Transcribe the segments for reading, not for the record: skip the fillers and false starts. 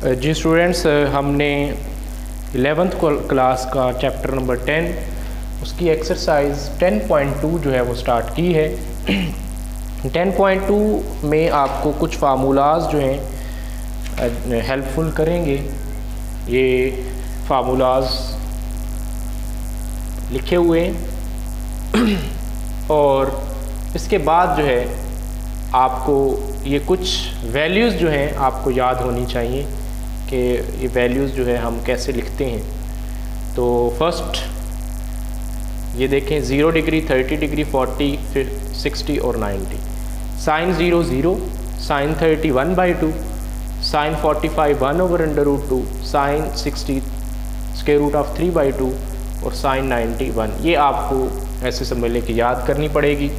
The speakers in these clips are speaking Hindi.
जी स्टूडेंट्स, हमने 11th क्लास का चैप्टर नंबर 10 उसकी एक्सरसाइज 10.2 जो है वो स्टार्ट की है। 10.2 में आपको कुछ फार्मूलाज जो हैं हेल्पफुल करेंगे। ये फार्मूलाज लिखे हुए हैं और इसके बाद जो है आपको ये कुछ वैल्यूज़ जो हैं आपको याद होनी चाहिए कि ये वैल्यूज़ जो है हम कैसे लिखते हैं। तो फर्स्ट ये देखें, 0 डिग्री, 30 डिग्री, 40, फिर 60 और 90। Sine 0 0, sine 30 1/2, sine 45 1/√2, sine 60 square root of 3/2 और साइन 90 1। ये आपको ऐसे समझ लें कि याद करनी पड़ेगी।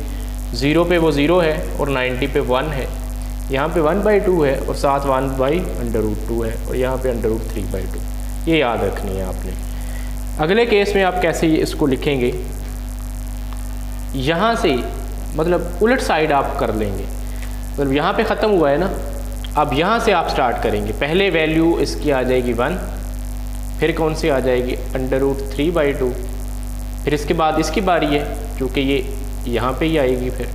0 पे वो 0 है और 90 पे 1 है, यहाँ पे 1/2 है और साथ 1/√2 है और यहाँ पे √3/2। ये याद रखनी है आपने। अगले केस में आप कैसे इसको लिखेंगे, यहाँ से मतलब उलट साइड आप कर लेंगे। मतलब यहाँ पे ख़त्म हुआ है ना, अब यहाँ से आप स्टार्ट करेंगे। पहले वैल्यू इसकी आ जाएगी 1, फिर कौन सी आ जाएगी √3/2, फिर इसके बाद इसकी बारी है क्योंकि ये यहाँ पे ही आएगी। फिर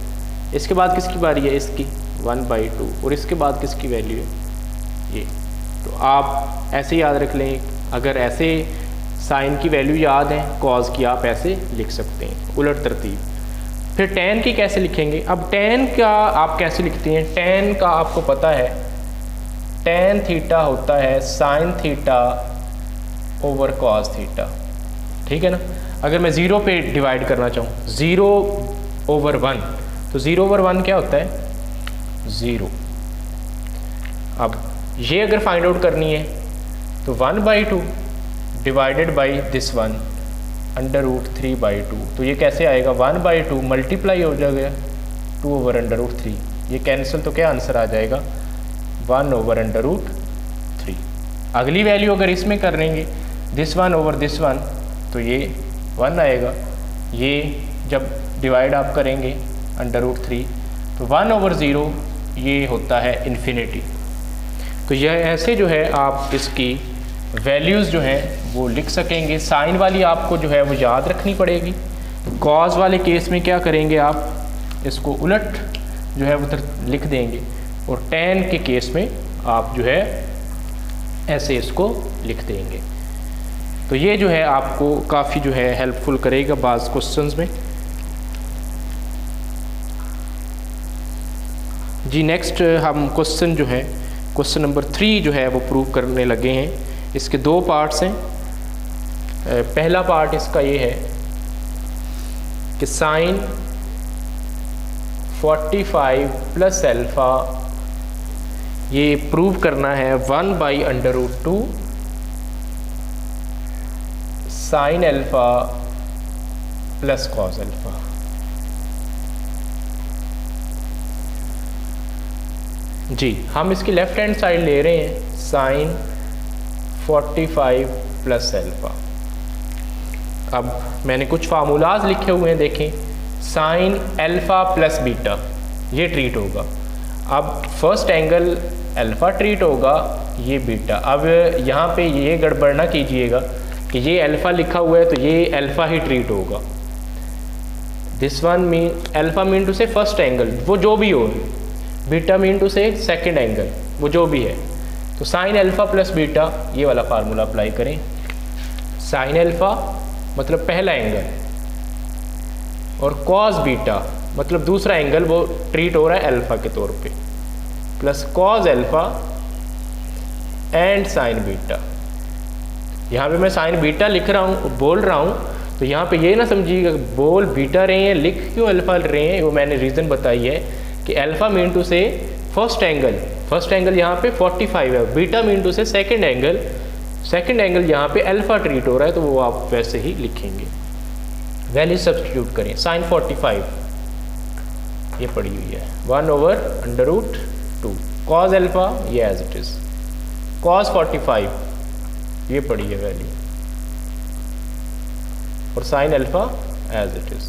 इसके बाद किसकी बारी है, इसकी 1/2, और इसके बाद किसकी वैल्यू है ये। तो आप ऐसे याद रख लें। अगर ऐसे साइन की वैल्यू याद है, कॉज की आप ऐसे लिख सकते हैं उलट तरतीब। फिर tan की कैसे लिखेंगे। अब tan का आप कैसे लिखते हैं, tan का आपको पता है tan थीटा होता है sine theta over cos theta, ठीक है ना। अगर मैं 0 पे डिवाइड करना चाहूँ, 0/1, तो 0/1 क्या होता है 0। अब ये अगर फाइंड आउट करनी है तो 1/2 डिवाइडेड बाई दिस 1 √3/2। तो ये कैसे आएगा, 1/2 मल्टीप्लाई हो जाएगा 2/√3। ये कैंसिल, तो क्या आंसर आ जाएगा 1/√3। अगली वैल्यू अगर इसमें कर लेंगे दिस 1 ओवर दिस 1, तो ये 1 आएगा। ये जब डिवाइड आप करेंगे √3, तो 1/0 ये होता है इन्फिनिटी। तो यह ऐसे जो है आप इसकी वैल्यूज़ जो हैं वो लिख सकेंगे। साइन वाली आपको जो है वो याद रखनी पड़ेगी। कॉज वाले केस में क्या करेंगे, आप इसको उलट जो है वो लिख देंगे, और tan के केस में आप जो है ऐसे इसको लिख देंगे। तो ये जो है आपको काफ़ी जो है हेल्पफुल करेगा बाज़ क्वेश्चंस में। जी नेक्स्ट हम क्वेश्चन जो है क्वेश्चन नंबर 3 जो है वो प्रूव करने लगे हैं। इसके 2 पार्ट्स हैं। पहला पार्ट इसका ये है कि साइन 45 प्लस अल्फ़ा ये प्रूव करना है 1/√2 sine alpha plus cos alpha. जी हम इसकी लेफ्ट हैंड साइड ले रहे हैं, साइन 45 प्लस अल्फ़ा। अब मैंने कुछ फार्मूलाज लिखे हुए हैं, देखें। साइन अल्फ़ा प्लस बीटा ये ट्रीट होगा। अब फर्स्ट एंगल अल्फ़ा ट्रीट होगा, ये बीटा। अब यहाँ पे ये गड़बड़ ना कीजिएगा कि ये अल्फ़ा लिखा हुआ है तो ये अल्फ़ा ही ट्रीट होगा। This one mean alpha mean to से फर्स्ट एंगल, वो जो भी हो, बीटा मीन टू से सेकंड एंगल, वो जो भी है। तो साइन अल्फ़ा प्लस बीटा ये वाला फार्मूला अप्लाई करें। साइन अल्फ़ा मतलब पहला एंगल, और कॉस बीटा मतलब दूसरा एंगल, वो ट्रीट हो रहा है अल्फ़ा के तौर पे, plus cos alpha and sine beta. यहाँ पे मैं साइन बीटा लिख रहा हूँ, बोल रहा हूँ, तो यहाँ पे ये ना समझिएगा बोल बीटा रहे हैं, लिख क्यों अल्फ़ा रहे हैं। वो मैंने रीज़न बताई है कि अल्फ़ा मीन टू से फर्स्ट एंगल यहाँ पे 45 है, बीटा मीन टू से सेकंड एंगल यहाँ पे अल्फ़ा ट्रीट हो रहा है, तो वो आप वैसे ही लिखेंगे। वैल्यू सब्स्टिट्यूट करें। साइन 45 ये पड़ी हुई है 1/√2, कॉस अल्फ़ा ये एज इट इज़, कॉस 45 ये पड़ी है वैल्यू, और sine alpha as it is.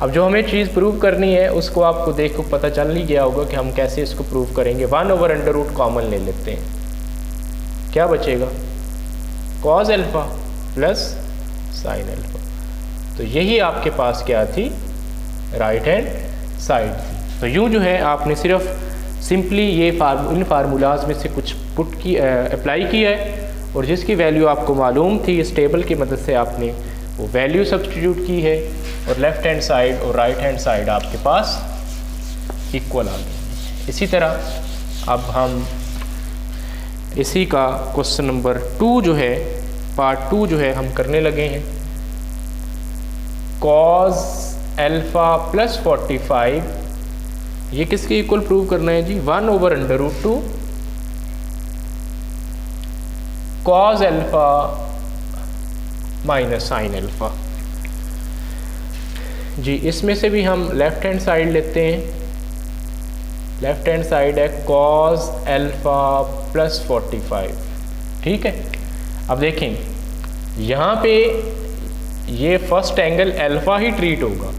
अब जो हमें चीज़ प्रूव करनी है उसको आपको देखो पता चल ही गया होगा कि हम कैसे इसको प्रूव करेंगे। 1/√रूट कॉमन ले लेते हैं, क्या बचेगा, cause alpha plus sine alpha. तो यही आपके पास क्या थी, राइट हैंड साइड थी। तो यूँ जो है आपने सिर्फ सिंपली ये इन फार्मूलाज में से कुछ पुट की अप्लाई किया है, और जिसकी वैल्यू आपको मालूम थी इस टेबल की मदद से आपने वो वैल्यू सब्स्टिट्यूट की है, और लेफ़्ट हैंड साइड और राइट हैंड साइड आपके पास इक्वल आ गई। इसी तरह अब हम इसी का क्वेश्चन नंबर 2 जो है, पार्ट 2 जो है हम करने लगे हैं। कॉज अल्फ़ा प्लस 45 ये किसके इक्वल प्रूव करना है जी, 1/√2 cos alpha minus sine alpha. जी इसमें से भी हम लेफ़्ट हैंड साइड लेते हैं। लेफ़्ट हैंड साइड है कॉज अल्फ़ा प्लस 45, ठीक है। अब देखें यहाँ पे ये फर्स्ट एंगल अल्फ़ा ही ट्रीट होगा,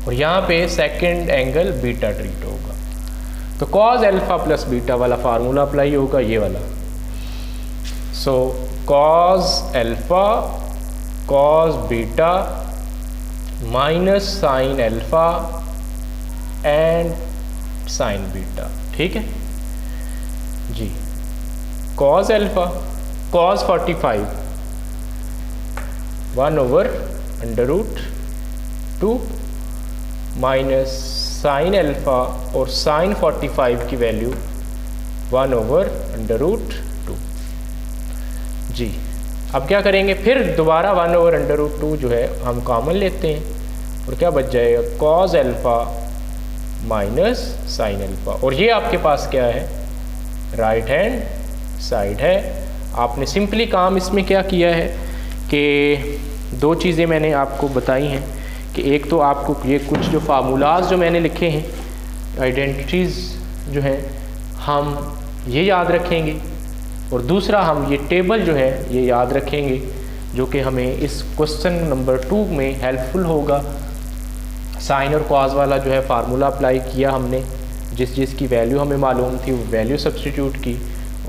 और यहाँ पे सेकंड एंगल बीटा ट्रीट होगा। तो कॉज अल्फ़ा प्लस बीटा वाला फार्मूला अप्लाई होगा, ये वाला। So cos alpha cos beta minus sine alpha and sine beta, ठीक है जी। Cos alpha cos 45 1/√2 minus sine alpha, और साइन 45 की वैल्यू 1/√2 जी। अब क्या करेंगे, फिर दोबारा 1/√2 जो है हम कॉमन लेते हैं, और क्या बच जाएगा, cause alpha minus sine alpha. और ये आपके पास क्या है, राइट हैंड साइड है। आपने सिंपली काम इसमें क्या किया है कि 2 चीज़ें मैंने आपको बताई हैं, कि एक तो आपको ये कुछ जो फार्मूलाज जो मैंने लिखे हैं, आइडेंटिटीज़ जो हैं हम ये याद रखेंगे, और दूसरा हम ये टेबल जो है ये याद रखेंगे, जो कि हमें इस क्वेश्चन नंबर 2 में हेल्पफुल होगा। साइन और कॉज वाला जो है फार्मूला अप्लाई किया हमने, जिसकी वैल्यू हमें मालूम थी वो वैल्यू सब्स्टिट्यूट की,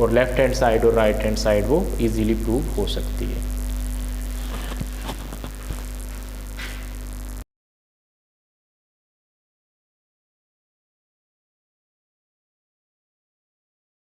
और लेफ़्ट हैंड साइड और राइट हैंड साइड वो इजीली प्रूव हो सकती है।